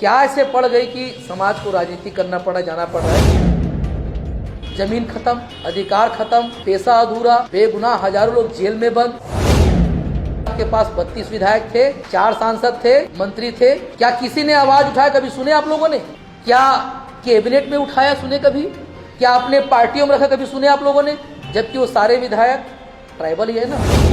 क्या ऐसे पड़ गई कि समाज को राजनीति करना पड़ा, जाना पड़ रहा है। जमीन खत्म, अधिकार खत्म, पैसा अधूरा, बेगुनाह हजारों लोग जेल में बंद। आपके पास 32 विधायक थे, 4 सांसद थे, मंत्री थे। क्या किसी ने आवाज उठाया? कभी सुने आप लोगों ने? क्या कैबिनेट में उठाया? सुने कभी? क्या अपने पार्टियों में रखा? कभी सुने आप लोगों ने? जबकि वो सारे विधायक ट्राइबल ही है ना।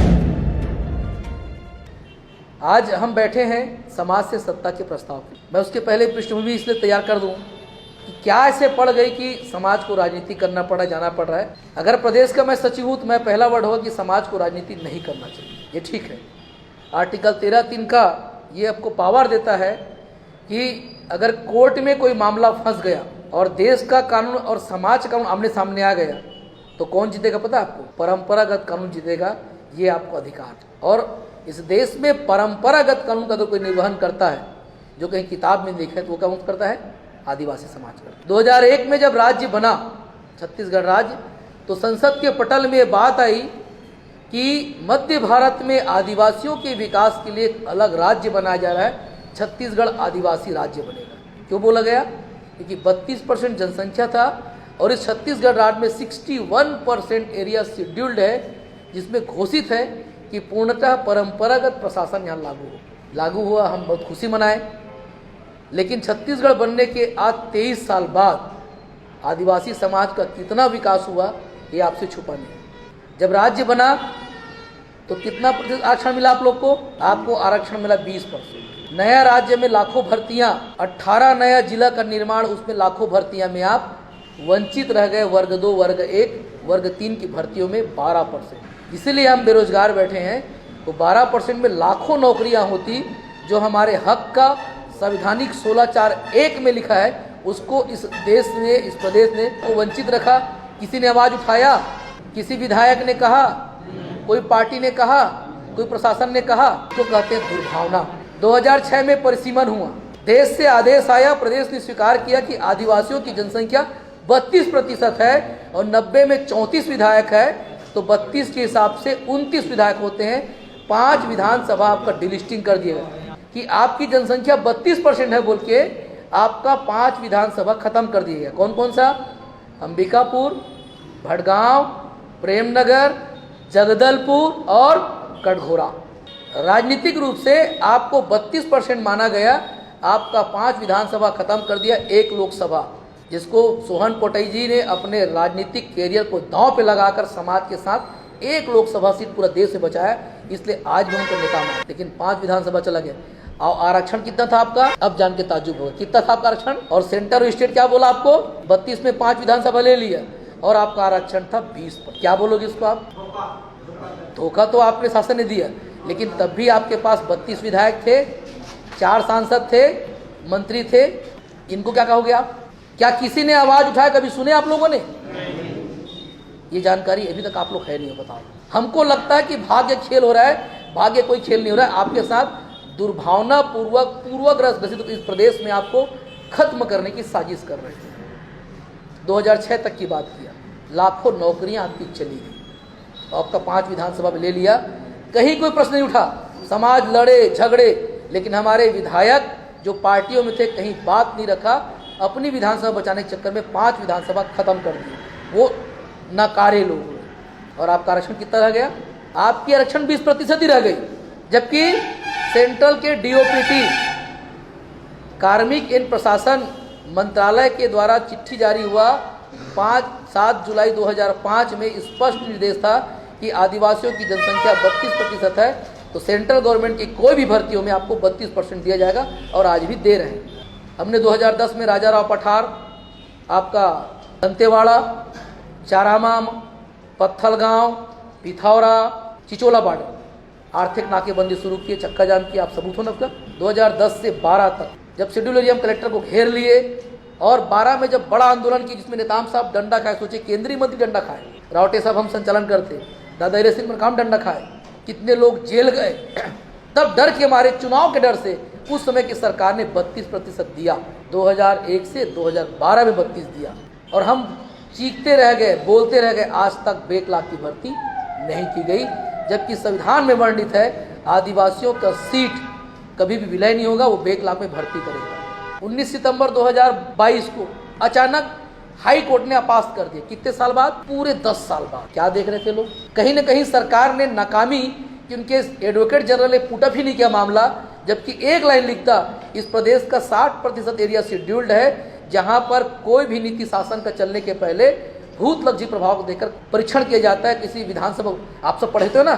आज हम बैठे हैं समाज से सत्ता के प्रस्ताव पे। मैं उसके पहले पृष्ठभूमि इसलिए तैयार कर दूं कि क्या ऐसे पड़ गई कि समाज को राजनीति करना पड़ा, जाना पड़ रहा है। अगर प्रदेश का मैं सचिव हूं तो मैं पहला वर्ड होगा कि समाज को राजनीति नहीं करना चाहिए। ये ठीक है। आर्टिकल 13(3) का ये आपको पावर देता है कि अगर कोर्ट में कोई मामला फंस गया और देश का कानून और समाज का कानून आमने सामने आ गया तो कौन जीतेगा पता है आपको? परंपरागत कानून जीतेगा। ये आपको अधिकार है। और इस देश में परंपरागत कानून का तो कोई निर्वहन करता है जो कहीं किताब में लिखा है तो वो क्या करता है? आदिवासी समाज करता। 2001 में जब राज्य बना छत्तीसगढ़ राज्य, तो संसद के पटल में बात आई कि मध्य भारत में आदिवासियों के विकास के लिए एक अलग राज्य बनाया जा रहा है, छत्तीसगढ़ आदिवासी राज्य बनेगा। क्यों बोला गया? क्योंकि 32% जनसंख्या था और इस छत्तीसगढ़ राज्य में 61% एरिया शेड्यूल्ड है, जिसमें घोषित है कि पूर्णतः परंपरागत प्रशासन यहाँ लागू हुआ। हम बहुत खुशी मनाए। लेकिन छत्तीसगढ़ बनने के आज 23 साल बाद आदिवासी समाज का कितना विकास हुआ ये आपसे छुपा नहीं। जब राज्य बना तो कितना प्रतिशत आरक्षण मिला आप लोग को? आपको आरक्षण मिला 20%। नया राज्य में लाखों भर्तियां, 18 नया जिला का निर्माण, उसमें लाखों भर्तियां में आप वंचित रह गए। वर्ग 2, वर्ग 1, वर्ग 3 की भर्तियों में 12%। इसीलिए हम बेरोजगार बैठे हैं। तो 12% में लाखों नौकरियां होती जो हमारे हक का संवैधानिक 16(4)(1) में लिखा है, उसको इस देश ने, इस प्रदेश ने वो वंचित रखा। किसी ने आवाज उठाया? किसी विधायक ने कहा? कोई पार्टी ने कहा? कोई प्रशासन ने कहा? तो कहते हैं दुर्भावना। 2006 में परिसीमन हुआ, देश से आदेश आया, प्रदेश ने स्वीकार किया कि आदिवासियों की जनसंख्या 32% है और 90 में 34 विधायक है, तो 32 के हिसाब से 29 विधायक होते हैं। 5 विधानसभा आपका डिलिस्टिंग कर दिया कि आपकी जनसंख्या 32% है बोल के आपका 5 विधानसभा खत्म कर दिया गया। कौन कौन सा? अंबिकापुर, भड़गांव, प्रेमनगर, जगदलपुर और कटघोरा। राजनीतिक रूप से आपको 32% माना गया, आपका 5 विधानसभा खत्म कर दिया, 1 लोकसभा, जिसको सोहन पोटई जी ने अपने राजनीतिक कैरियर को दांव पे लगाकर समाज के साथ 1 लोकसभा सीट पूरा देश से बचाया। इसलिए आज भी उनका नेता माना, लेकिन 5 विधानसभा चला गया। और आरक्षण कितना था आपका? अब जान के ताज्जुब होगा, कितना था आपका आरक्षण? और सेंटर और स्टेट क्या बोला आपको? 32 में 5 विधानसभा ले लिया और आपका आरक्षण था 20%। क्या बोलोगे इसको आप? धोखा तो आपने शासन ने दिया, लेकिन तब भी आपके पास 32 विधायक थे, 4 सांसद थे, मंत्री थे। इनको क्या कहोगे आप? क्या किसी ने आवाज उठाया? कभी सुने आप लोगों ने? ये जानकारी अभी तक आप लोग है नहीं। बताओ, हमको लगता है कि भाग्य खेल हो रहा है। भाग्य कोई खेल नहीं हो रहा है। आपके साथ दुर्भावना पूर्वक, पूर्वग्रह ग्रसित इस प्रदेश में आपको खत्म करने की साजिश कर रहे हैं। 2006 तक की बात किया, लाखों नौकरियां आपकी चली गई, आपका 5 विधानसभा में ले लिया। कहीं कोई प्रश्न नहीं उठा, समाज लड़े झगड़े, लेकिन हमारे विधायक जो पार्टियों में थे कहीं बात नहीं रखा। अपनी विधानसभा बचाने के चक्कर में 5 विधानसभा खत्म कर दी। वो नकारे लोग हुए। और आपका आरक्षण कितना रह गया? आपकी आरक्षण 20% ही रह गई। जबकि सेंट्रल के डीओपीटी, कार्मिक एवं प्रशासन मंत्रालय के द्वारा चिट्ठी जारी हुआ 7 जुलाई 2005 में स्पष्ट निर्देश था कि आदिवासियों की जनसंख्या 32% है, तो सेंट्रल गवर्नमेंट की कोई भी भर्तियों में आपको 32% दिया जाएगा और आज भी दे रहे हैं। हमने 2010 में राजाराव पठार, आपका दंतेवाड़ा, चारामाम, पत्थलगांव, पिथौरा, चिचोला बॉर्डर आर्थिक नाकेबंदी शुरू की, चक्का जाम किया। आप सबूत हो ना उसका। 2010 से 12 तक जब शेड्यूल एरिया कलेक्टर को घेर लिए और 12 में जब बड़ा आंदोलन की, जिसमें नेताम साहब डंडा खाए, सोचे केंद्रीय मंत्री डंडा खाए, रावटे साहब हम संचालन करते, दादा हरी सिंह मरकाम डंडा खाए, कितने लोग जेल गए। तब डर के मारे, चुनाव के डर से उस समय की सरकार ने 32% दिया। 2001 से 2012 में 32 दिया और हम चीखते रह गए, बोलते रह गए। आज तक बैकलॉग की भर्ती नहीं की गई, जबकि संविधान में वर्णित है आदिवासियों का सीट कभी भी विलय नहीं होगा, वो बैकलॉग में भर्ती करेगा। 19 सितंबर 2022 को अचानक हाई कोर्ट ने अपास्त कर दिया। कितने साल बाद? पूरे 10 साल बाद। क्या देख रहे थे लोग? कहीं न कहीं सरकार ने नाकामी कि उनके एडवोकेट जनरल ने पुटअप ही नहीं किया मामला, जबकि एक लाइन लिखता इस प्रदेश का 60% एरिया शेड्यूल्ड है, जहां पर कोई भी नीति शासन का चलने के पहले भूत लक्षी प्रभाव को देकर परीक्षण किया जाता है। किसी विधानसभा, आप सब पढ़े थे ना,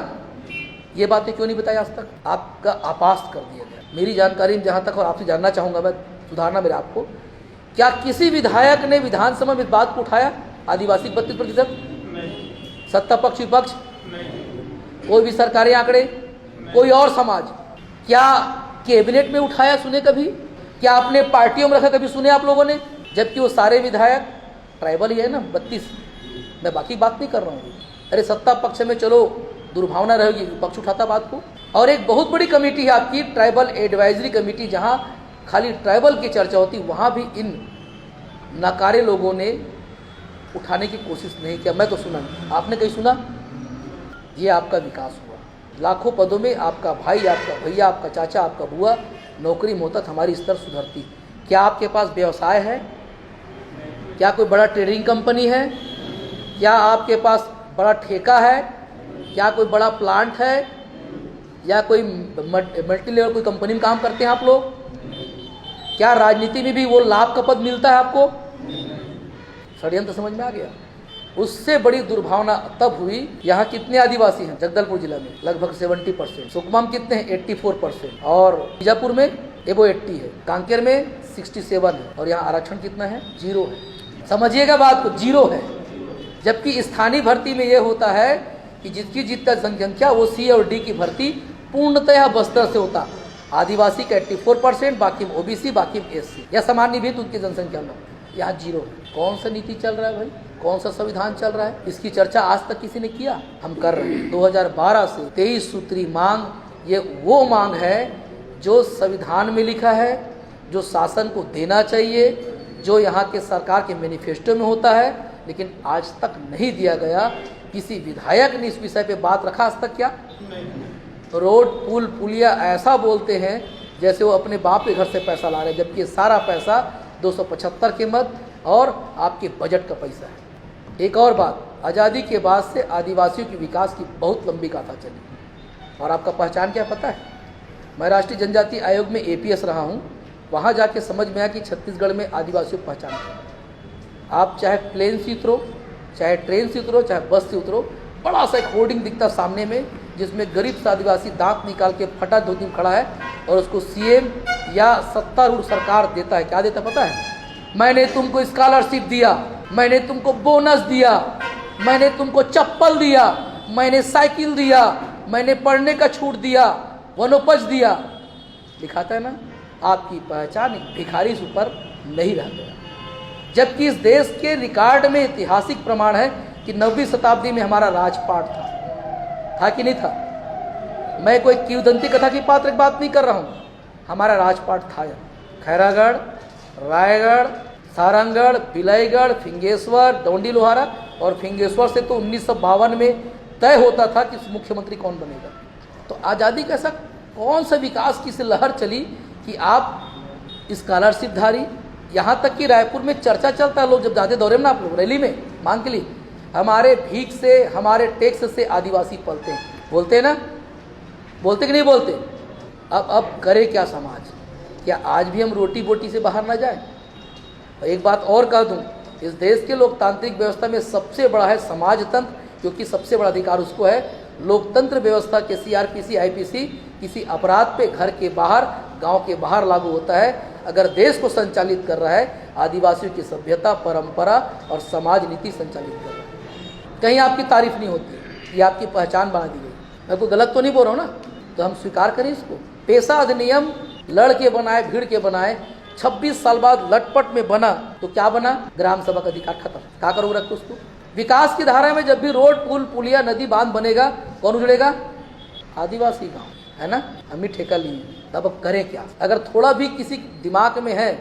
ये बातें क्यों नहीं बताई आज तक? आपका अपास्त कर दिया गया। मेरी जानकारी में जहां तक, और आपसे जानना चाहूंगा मैं, सुधारना मेरे आपको, क्या किसी विधायक ने विधानसभा में इस बात को उठाया? आदिवासी 32%, सत्ता पक्ष विपक्ष, कोई भी सरकारी आंकड़े, कोई और समाज, क्या कैबिनेट में उठाया? सुने कभी? क्या आपने पार्टियों में रखा? कभी सुने आप लोगों ने? जबकि वो सारे विधायक ट्राइबल ही है ना, 32। मैं बाकी बात नहीं कर रहा हूँ। अरे सत्ता पक्ष में चलो दुर्भावना रहेगी, विपक्ष उठाता बात को। और एक बहुत बड़ी कमेटी है आपकी, ट्राइबल एडवाइजरी कमेटी, जहां खाली ट्राइबल की चर्चा होती, वहां भी इन नकारे लोगों ने उठाने की कोशिश नहीं किया। मैं तो सुना नहीं, आपने कहीं सुना? ये आपका विकास हुआ। लाखों पदों में आपका भाई, आपका भैया, आपका चाचा, आपका बुआ नौकरी में होता, हमारी स्तर सुधरती। क्या आपके पास व्यवसाय है? क्या कोई बड़ा ट्रेडिंग कंपनी है? क्या आपके पास बड़ा ठेका है? क्या कोई बड़ा प्लांट है? या कोई मल्टी लेवल कोई कंपनी में काम करते हैं आप लोग? क्या राजनीति में भी वो लाभ का पद मिलता है आपको? षड्यंत्र समझ में आ गया। उससे बड़ी दुर्भावना तब हुई, यहाँ कितने आदिवासी हैं? जगदलपुर जिला में लगभग 70%, सुकमा में कितने हैं? 84%, और बीजापुर में एबो 80 है, कांकेर में 67 है, और यहाँ आरक्षण कितना है? 0 है। समझिएगा बात को, 0 है। जबकि स्थानीय भर्ती में यह होता है कि जिसकी जितना जनसंख्या, वो सी और डी की भर्ती पूर्णतः बस्तर से होता। आदिवासी का 84%, बाकी में ओबीसी, बाकी में एससी, या सामान्य भी उनकी जनसंख्या में। यहाँ 0 है। कौन सा नीति चल रहा है भाई? कौन सा संविधान चल रहा है? इसकी चर्चा आज तक किसी ने किया? हम कर रहे हैं। 2012 से 23 सूत्री मांग, ये वो मांग है जो संविधान में लिखा है, जो शासन को देना चाहिए, जो यहाँ के सरकार के मैनिफेस्टो में होता है, लेकिन आज तक नहीं दिया गया। किसी विधायक ने इस विषय पे बात रखा आज तक? क्या रोड, पुल, पुलिया ऐसा बोलते हैं जैसे वो अपने बाप के घर से पैसा ला रहे हैं, जबकि सारा पैसा 275 के मत और आपके बजट का पैसा है। एक और बात, आज़ादी के बाद से आदिवासियों के विकास की बहुत लंबी गाथा चली, और आपका पहचान क्या पता है? मैं राष्ट्रीय जनजाति आयोग में एपीएस रहा हूँ। वहाँ जाके समझ में आया कि छत्तीसगढ़ में आदिवासियों को पहचान है। आप चाहे प्लेन से उतरो, चाहे ट्रेन से उतरो, चाहे बस से उतरो, बड़ा सा एक होर्डिंग दिखता सामने में, जिसमें गरीब सा आदिवासी दांत निकाल के फटा धोती में खड़ा है, और उसको सीएम या सत्तारूढ़ सरकार देता है। क्या देता पता है? मैंने तुमको स्कॉलरशिप दिया, मैंने तुमको बोनस दिया, मैंने तुमको चप्पल दिया, मैंने साइकिल दिया, मैंने पढ़ने का छूट दिया, वनोपज दिया। दिखाता है ना? आपकी पहचान एक भिखारी से ऊपर नहीं रह गया। जबकि इस देश के रिकॉर्ड में ऐतिहासिक प्रमाण है कि 9वीं शताब्दी में हमारा राजपाट था कि नहीं था? मैं कोई किंवदंती कथा की पात्र बात नहीं कर रहा हूँ। हमारा राजपाट था। खैरागढ़, रायगढ़, सारंगगढ़, बिलाईगढ़, फिंगेश्वर, डोंडी लोहारा, और फिंगेश्वर से तो 1952 में तय होता था कि मुख्यमंत्री कौन बनेगा। तो आज़ादी का ऐसा कौन सा विकास की लहर चली कि आप स्कॉलरशिपधारी, यहाँ तक कि रायपुर में चर्चा चलता है, लोग जब जाते दौरे में ना, आप लोग रैली में मांग के लिए, हमारे भीख से, हमारे टैक्स से आदिवासी पलते हैं। बोलते हैं ना? बोलते कि नहीं बोलते? अब करे क्या समाज? क्या आज भी हम रोटी बोटी से बाहर ना जाए? एक बात और कह दूं, इस देश के लोकतांत्रिक व्यवस्था में सबसे बड़ा है समाजतंत्र, क्योंकि सबसे बड़ा अधिकार उसको है। लोकतंत्र व्यवस्था के सीआरपीसी, आईपीसी किसी अपराध पे घर के बाहर, गांव के बाहर लागू होता है। अगर देश को संचालित कर रहा है, आदिवासियों की सभ्यता, परंपरा और समाज नीति संचालित कर रहा है, कहीं आपकी तारीफ नहीं होती। ये आपकी पहचान बना दी गई। मैं कोई गलत तो नहीं बोल रहा हूँ ना? तो हम स्वीकार करें इसको। पेशा अधिनियम लड़ के बनाए, भीड़ के बनाए, 26 साल बाद लटपट में बना, तो क्या बना? ग्राम सभा का अधिकार खत्म। क्या करोगे? रख उसको। विकास की धारा में जब भी रोड, पुल, पुलिया, नदी, बांध बनेगा, कौन उजड़ेगा? आदिवासी गांव, है ना? हम ही ठेका लिए। तब अब करें क्या? अगर थोड़ा भी किसी दिमाग में है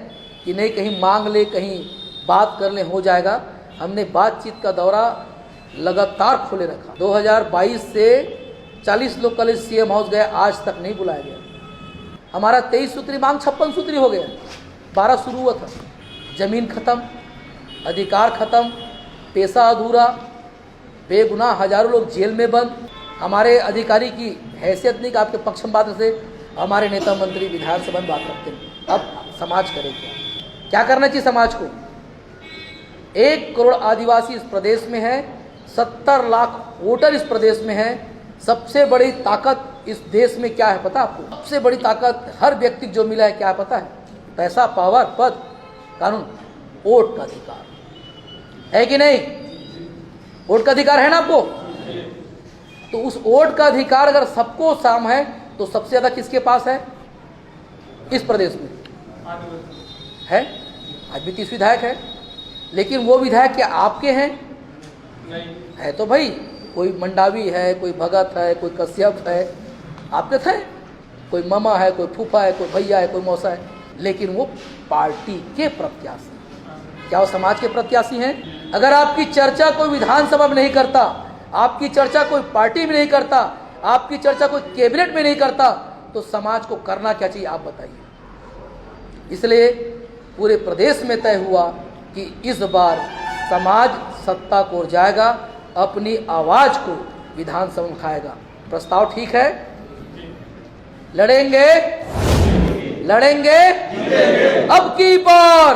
कि नहीं कहीं मांग ले, कहीं बात कर ले, हो जाएगा। हमने बातचीत का दौरा लगातार खोले रखा। 2022 से 40 लोग कल सीएम हाउस गए, आज तक नहीं बुलाया गया। हमारा 23 सूत्री मांग 56 सूत्री हो गया। 12 शुरू हुआ था, जमीन खत्म, अधिकार खत्म, पैसा अधूरा, बेगुनाह हजारों लोग जेल में बंद, हमारे अधिकारी की हैसियत नहीं कि आपके पक्ष में बात से हमारे नेता मंत्री विधानसभा में बात रखते हैं। अब समाज करे क्या करना चाहिए समाज को? 1 करोड़ आदिवासी इस प्रदेश में है, 70 लाख वोटर इस प्रदेश में है। सबसे बड़ी ताकत इस देश में क्या है पता आपको? सबसे बड़ी ताकत हर व्यक्ति जो मिला है क्या है पता है? पैसा, पावर, पद, कानून, वोट का अधिकार है कि नहीं? वोट का अधिकार है ना आपको? तो उस वोट का अधिकार अगर सबको साम है तो सबसे ज्यादा किसके पास है इस प्रदेश में? है आज भी 30 विधायक है, लेकिन वो विधायक क्या आपके हैं? नहीं है। तो भाई कोई मंडावी है, कोई भगत है, कोई कश्यप है, आपके थे? कोई मामा है, कोई फूफा है, कोई भैया है, कोई मौसा है, लेकिन वो पार्टी के प्रत्याशी। क्या वो समाज के प्रत्याशी हैं? अगर आपकी चर्चा कोई विधानसभा में नहीं करता, आपकी चर्चा कोई पार्टी में नहीं करता, आपकी चर्चा कोई कैबिनेट में नहीं करता, तो समाज को करना क्या चाहिए आप बताइए। इसलिए पूरे प्रदेश में तय हुआ कि इस बार समाज सत्ता को जाएगा, अपनी आवाज को विधानसभा में उठाएगा। प्रस्ताव ठीक है? लड़ेंगे, लड़ेंगे अब की बार।